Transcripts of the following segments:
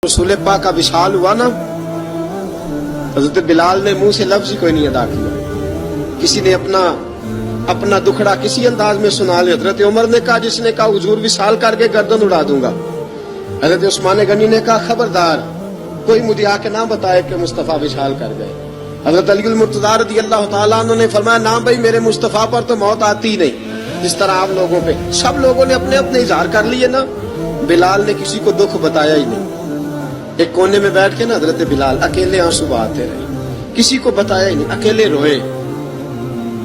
रसूल पाक का विशाल हुआ ना, हजरत बिलाल ने मुंह से लफ्ज ही कोई नहीं अदा किया। किसी ने अपना दुखड़ा किसी अंदाज में सुना लिया। हजरत उमर ने कहा, जिसने कहा हुजूर विशाल करके गर्दन उड़ा दूंगा। हजरत उस्मान गनी ने कहा, खबरदार कोई मुझे आके ना बताए कि मुस्तफा विशाल कर गए। हजरत अली मुर्तजा रज़ी अल्लाह तआला अन्हु ने फरमाया, ना भाई मेरे मुस्तफा पर तो मौत आती ही नहीं, जिस तरह आप लोगों पे। सब लोगों ने अपने अपने इजहार कर लिए ना, बिलाल ने किसी को दुख बताया ही नहीं। एक कोने में बैठ के ना हजरत बिलाल अकेले आंसू बहाते रहे, किसी को बताया ही नहीं, अकेले रोए।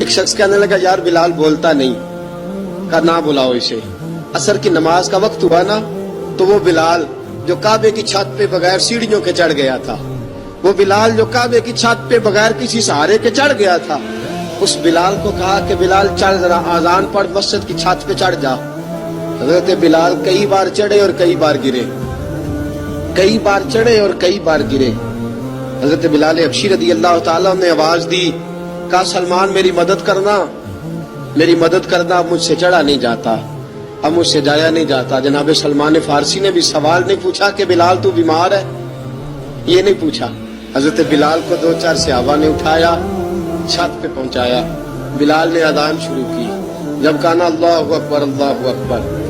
एक शख्स कहने लगा, यार बिलाल बोलता नहीं। कहा, ना बुलाओ इसे। असर की नमाज का वक्त हुआ ना, तो वो बिलाल जो काबे की छत पे बगैर सीढ़ियों के चढ़ गया था, वो बिलाल जो काबे की छत पे बगैर किसी सहारे के चढ़ गया था, उस बिलाल को कहा कि बिलाल चढ़ जरा, आजान पढ़, मस्जिद की छत पे चढ़ जा। हजरत बिलाल कई बार चढ़े और कई बार गिरे, कई बार चढ़े और कई बार गिरे। हजरत बिलाल हबशी रज़ी अल्लाह तआला ने आवाज दी, कहा, सलमान मेरी मदद करना, मेरी मदद करना, अब मुझसे चढ़ा नहीं जाता, अब मुझसे जाया नहीं जाता। जनाब सलमान फारसी ने भी सवाल नहीं पूछा कि बिलाल तू बीमार है, ये नहीं पूछा। हजरत बिलाल को दो चार सहाबा ने उठाया, छत पे पहुंचाया। बिलाल ने अजान शुरू की। जब कहा ना अल्लाहु अकबर अल्लाहु अकबर,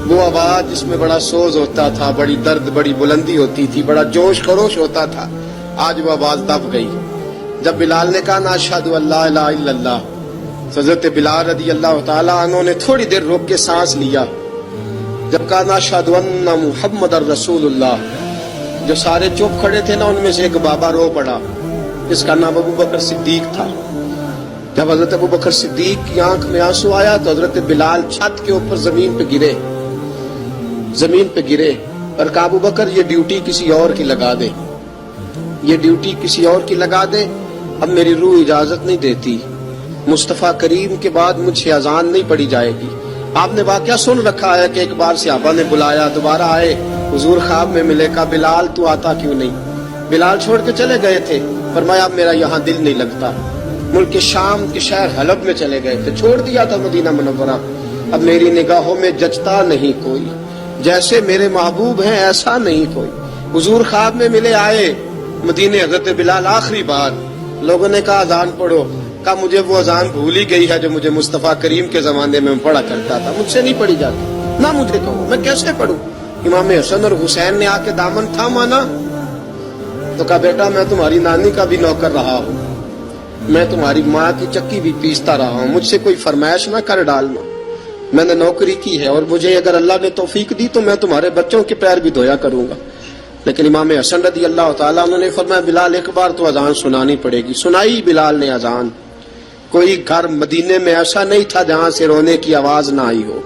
वो आवाज जिसमें बड़ा सोज होता था, बड़ी दर्द, बड़ी बुलंदी होती थी, बड़ा जोश खरोश होता था, आज वो आवाज दब गई। जब बिलाल ने कहा ना अशहदु अल्ला इलाहा इल्लल्लाह, हजरत बिलाल रज़ी अल्लाह तआला अन्हु ने थोड़ी देर रोक के सांस लिया। जब कहा ना अशहदु अन्ना मुहम्मदर रसूलुल्लाह, जो सारे चुप खड़े थे ना, उनमें से एक बाबा रो पड़ा, जिसका नाम अबू बकर सिद्दीक था। जब हजरत अबू बकर सिद्दीक की आंख में आंसू आया तो हजरत बिलाल छत के ऊपर जमीन पे गिरे, जमीन पे गिरे और कहा, अबू बकर ये ड्यूटी किसी और की लगा दे, ये ड्यूटी किसी और की लगा दे, अब मेरी रूह इजाजत नहीं देती, मुस्तफा करीम के बाद मुझे अजान नहीं पड़ी जाएगी। आपने वाकया सुन रखा है कि एक बार सहाबा ने बुलाया, दोबारा आए, हुजूर ख्वाब में मिले, कहा, बिलाल तू आता क्यों नहीं? बिलाल छोड़ के चले गए थे, फरमाया अब मेरा यहाँ दिल नहीं लगता। मुल्क के शाम के शहर हलब में चले गए थे, छोड़ दिया था मदीना मुनव्वरा, अब मेरी निगाहों में जचता नहीं कोई, जैसे मेरे महबूब हैं ऐसा नहीं कोई। हुजूर ख्वाब में मिले, आए मदीने। हजरत बिलाल आखिरी बार, लोगों ने कहा अजान पढ़ो, कहा मुझे वो अजान भूल ही गई है जो मुझे मुस्तफा करीम के जमाने में पढ़ा करता था, मुझसे नहीं पढ़ी जाती, ना मुझे कहो, मैं कैसे पढ़ूं? इमाम हसन और हुसैन ने आके दामन थामा ना, तो कहा, बेटा मैं तुम्हारी नानी का भी नौकर रहा हूँ, मैं तुम्हारी माँ की चक्की भी पीसता रहा हूँ, मुझसे कोई फरमाइश ना कर डालना, मैंने नौकरी की है, और मुझे अगर अल्लाह ने तौफीक दी तो मैं तुम्हारे बच्चों के पैर भी धोया करूंगा। लेकिन इमाम हसन रज़ी अल्लाह तआला उन्होंने फरमाया, बिलाल एक बार तो अजान सुनानी पड़ेगी। सुनाई बिलाल ने अजान। कोई घर मदीने में ऐसा नहीं था जहां से रोने की आवाज ना आई हो।